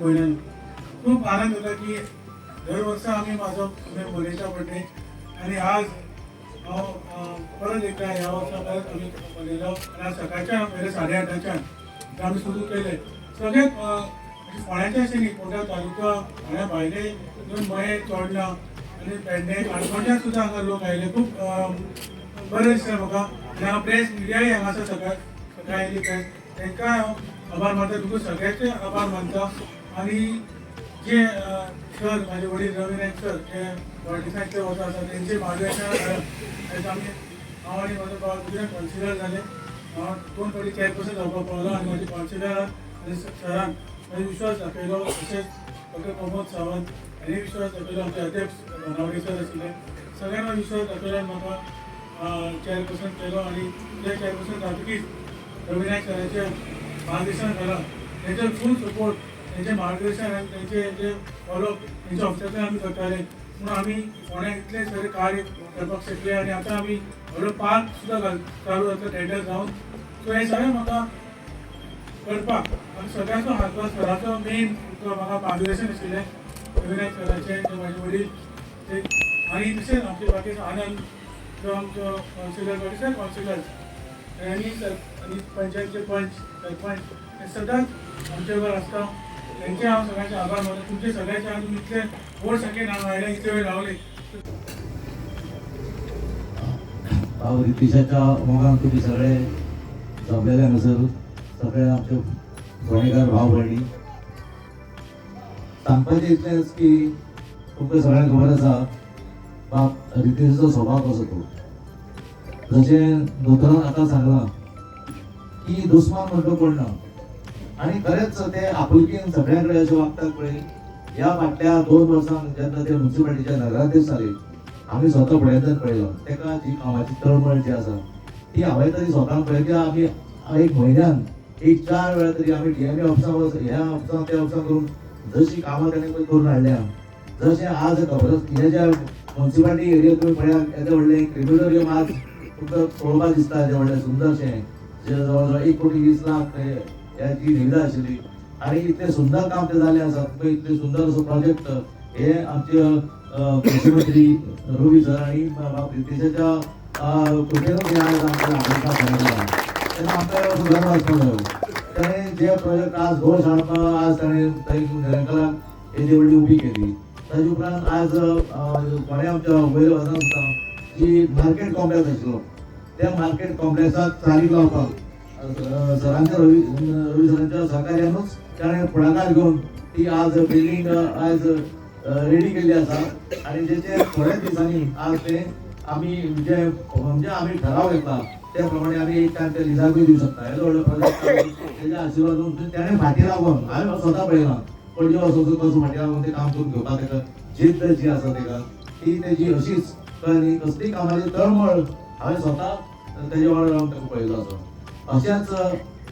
भयण्यान खूप आनंद होता की दर वर्सा आम्ही मनयता बर्थडे आणि आज हांव परत एकदा ह्या वर्सा परत आम्ही मनयलो आणि आज सकाळच्या 8:30च्यान आम्ही सुरू केले. सगळ्यात फोंड्याचे अशें न्ही, फोंडा तालुका फोंड्या भायले दोन मये चोडणा आणि पेडणे काणकोणच्यान सुद्दां हांगा लोक आयले. खूप बरें दिसलें म्हाका. आणि हांव प्रेस मिडियाय हांगा आसा सकाळी येयली प्रेस तांकां हांव आभार मानता, तुका सगळ्यांचे आभार मानता. आणि जे सर माझे वडील रवी नायक सर जे पॉलिटिक्सांतले वता आसा तेंचे मार्गदर्शन आमी हांव आनी म्हाजो भाव दुसरे कॉन्सिलर जाले. हांव 2 फावटी चॅरपर्सन जावपाक पावलो आणि म्हाजे कॉन्सिलर आनी सरान म्हाजे विश्वास दाखयलो. तशेंच डॉक्टर प्रमोद सावंत हांणी विश्वास दाखयलो. आमचे अध्यक्ष नावडे सर आशिल्ले, सगळ्यांना विश्वास दाखयलो आनी म्हाका चॅरपर्सन केलो. आणि ते चॅरपर्सन जातकीच रवी नायक सरांचे मार्गदर्शन केलां. तेंचे फूल सपोर्ट, तेंचे मार्गदर्शन आनी तेंचे जे फॉलोअप तेंचे ऑफिसांतल्यान आमी करताले म्हणून आमी फोंड्या इतले सगळे कार्य करपाक शकले. आणि आतां आमी व्हडलो पार्क सुद्दां चालू जाता टेंडर जावन. सो हे सगळें म्हाका करपाक आनी सगळ्यांचो हातभार सराचो मेन म्हाका मार्गदर्शन आशिल्लें रवी नायक सराचें, जे म्हाजे वडील ते आनी तशेंच आमचे बाकीचे आनंद जो आमचो कॉन्सिलर बाकीचे कॉन्सिलर्स आनी पंचायतचे पंच सरपंच हे सदांच आमचे बरोबर आसता. त्यांचे हांव सगळ्यांचे आभार मानता. तुमचे सगळ्यांचे हांव तुमी इतले व्हड संख्येन हांगा आयले, इतले वेळ रावले. हांव रितीशाच्या मोगान तुम्ही सगळे जमलेले हांगासर सगळे आमचे गोंयकार भाव भयणी. सांगपाचें इतलेंच की तुमकां सगळ्यांक खबर आसा बाब रितीशाचो स्वभाव कसो तो. जशें दोतोरान आतां सांगलां की दुस्मान म्हणटा कोण ना. आणि खरेंच ते आपुलकीन सगळ्यां कडेन अशें वागतात पळय. ह्या फाटल्या 2 वर्सांक जेन्ना ते म्युन्सिपालिटीच्या नगराध्यक्ष जाले आमी स्वता फुड्यांतल्यान पळयलो तेका जी कामाची तळमळ जी आसा ती हांवें तरी स्वतान पळयली. आमी एक म्हयन्यान 4 वेळा तरी आमी DMA ऑफिसां ह्या ऑफिसां त्या ऑफिसां करून जशी कामां तेणें करून हाडल्या. जशें आज खबर हे ज्या म्युन्सिपालिटी एरिया तुमी पळयात येदे व्हडलें क्रिमिटोरियम आज तुमकां पळोवपाक दिसता येदे व्हडलें सुंदरशें जे जवळ 1,20,00,000 याची निविदा आशिल्ली. आणि इतले सुंदर काम ते जाल्लें आसा. तुमकां इतले सुंदर असो प्रोजेक्ट हे आमचे कृषी मंत्री रवी सर आणि रितीशाच्या कृपेनूच हे आज आमकां तेन्ना आमकां गर्व आसपाक जायो. ताणें जे प्रोजेक्ट आज घोश हाडपाक आज ताणें थंय निरंकलाक ही व्हडली उबी केली. ताजे उपरांत आज कोणें आमच्या वयर वचना सुद्दां जी मार्केट कॉम्प्लेक्स आशिल्लो त्या मार्केट कॉम्प्लेक्साक चालीक लावपाक सरांच्या रवी सरांच्या सहकार्यानूच ताणें फुडाकार घेवन ती आज बिल्डींग आज रेडी केल्ली आसा. आणि जेचे थोड्याच दिसांनी आज ते आमी जे म्हणजे आमी ठराव घेतला त्या प्रमाणे आमी एक टायम ते लिजाकूय दिवंक शकता. हे व्हडलो प्रोजेक्ट तेज्या आशिर्वादान ताणें फाटीं लागून हांवें स्वता पळयलां पणजे वचून कसो फाटीं लागून तें काम करून घेवपाक तेका जिद्द जी आसा तेका ती तेजी अशीच कळ्ळी. कसलीय कामाची तळमळ हांवें स्वता तेजे वांगडा रावन तेका पळयलो आसा. अशेंच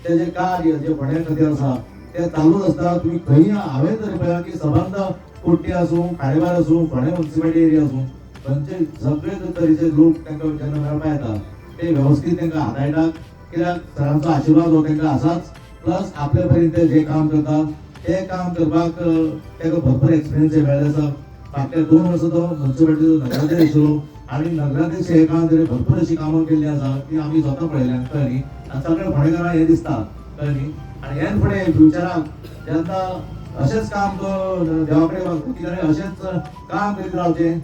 तेजें कार्य जे फोंड्या खातीर आसा तें चालूच आसता. तुमी खंय हांवें तरी पळयलां की सबंद कोट्टी आसूं खाडेबार आसूं फोंड्या म्युन्सिपालिटी एरिया आसूं खंयचे सगळे तरेचे लोक तांकां जेन्ना मेळपा येता ते वेवस्थीत तांकां हाताळटात. कित्याक सरांचो आशिर्वाद हो तांकां आसाच. प्लस आपले पर्यंत ते जे काम करतात ते काम करपाक ताका भरपूर एक्सपिरियन्स मेळ्ळे आसा. फाटल्या 2 वर्सां तो म्युन्सिपालिटीचो नगराध्यक्ष आशिल्लो आणि नगराध्यक्ष हे काम तरी भरपूर अशी कामां केल्ली आसा ती आमी स्वता पळयल्या कळ्ळी. आनी सगळे फोंडेकारांक हें दिसता कळ्ळी. आणि हेन फुडें फ्युचराक जेन्ना अशेंच काम तो देवा कडेन मागता की अशेंच काम करीत रावचें.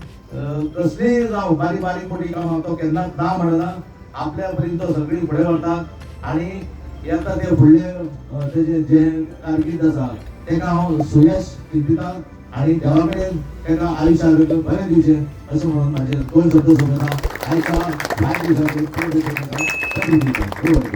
कसलीय जावं बारीक बारीक मोठी कामां तो केन्ना ना म्हणना. आपल्या पर्यंत तो सगळीं फुडें व्हरता. आणि येता ते फुडले तेजे जे कारकीर्द आसा तेका हांव सुयश दिता. आणि देवा कडेन तेका आयुश्य आरोग्य बरें दिवचें अशें म्हणून म्हाजे 2 शब्द सोंपयता. आयच्या 5 दिसांचेर